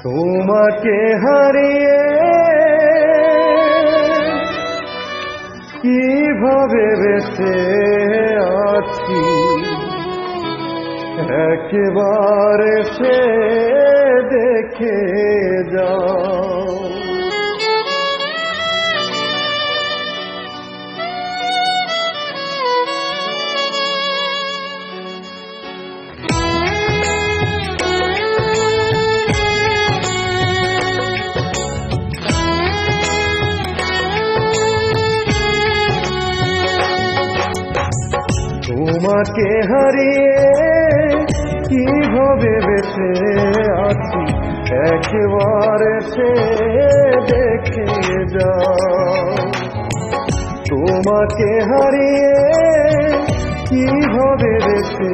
তোমাকে হারিয়ে কিভাবে বেঁচে আছি, একবারে সে দেখে যাও। তোমাকে হারিয়ে কিভাবে বেঁচে আছি, একবারে সে দেখে যাও। তোমাকে হারিয়ে কিভাবে বেঁচে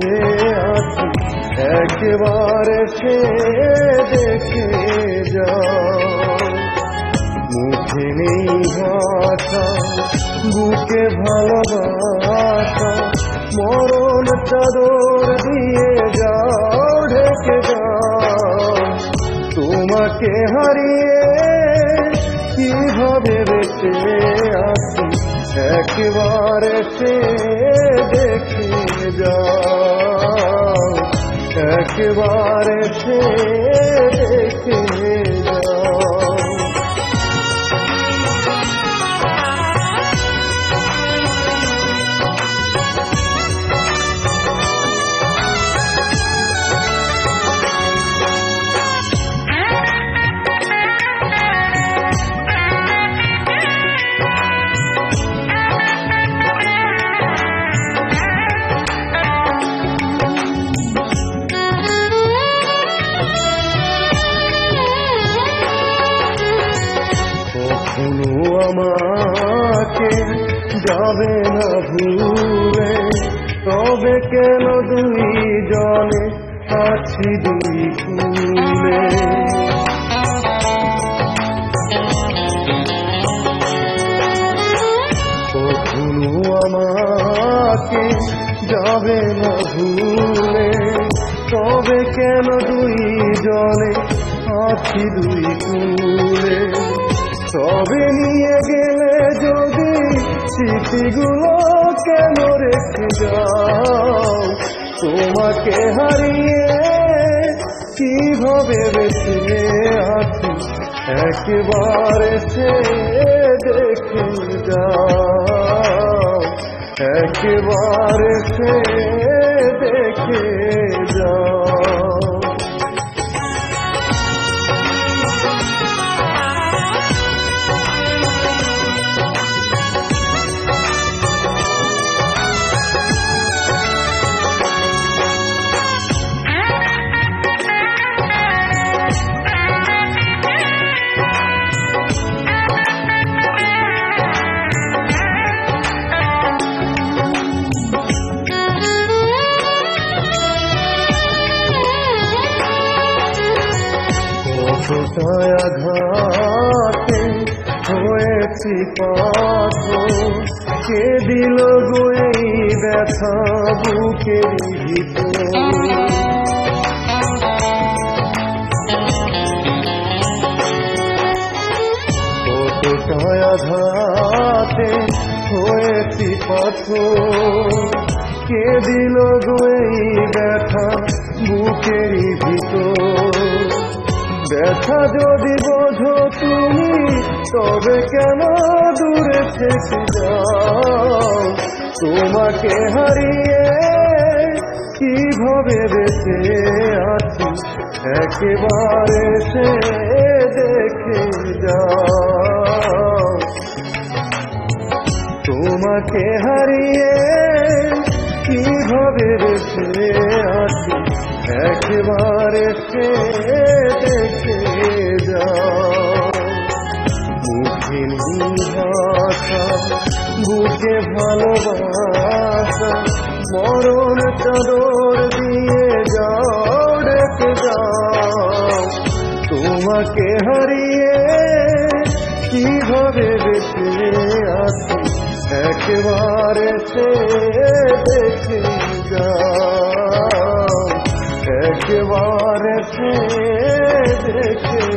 আছি, একবারে সে দেখে যাও। মুখে নেই ভাষা, বুকে ভালোবাসা, মরণ চাদর দিয়ে যাও, ঢেকে যাও। তোমাকে হারিয়ে কিভাবে বেঁচে আছি, একবারে সে দেখে যাও, একবারে সে দেখে যাও। কখনো আমাকে যাবে না ভুলে, তবে কেন দুইজনে আছি দুই কুলে। কখনো আমাকে যাবে না ভুলে, তবে কেন দুইজনে আছি দুই কুলে। তবে নিয়ে গেলে যদি স্মৃতিগুলো কেন রেখে যাও, তোমাকে হারিয়ে কিভাবে বেঁচে আছি, একবারে সে দেখে যাও, একবারে সে দেখে যাও। আঘাতে হয়েছি পাথর, কে দিল গো এই ব্যথা বুকের ভিতর। কতটায় আঘাতে হয়েছি পাথর, কে দিল গো এই ব্যথা বুকের ভিতর। ব্যথা যদি বোঝো তুমি, তবে কেন দূরে থেকে যাও, তোমাকে হারিয়ে কিভাবে বেঁচে আছি, একবারে সে দেখে যাও। তোমাকে হারিয়ে কিভাবে বেঁচে আছি, একবারে সে দেখে যাও। মুখে ভাষা, বুকে ভালোবাসা, মরণ চাদর দিয়ে যাও, ঢেকে যাও। তোমাকে হারিয়ে কিভাবে বেঁচে আছি, একবারে সে দেখে যাও, একবারে সে দেখে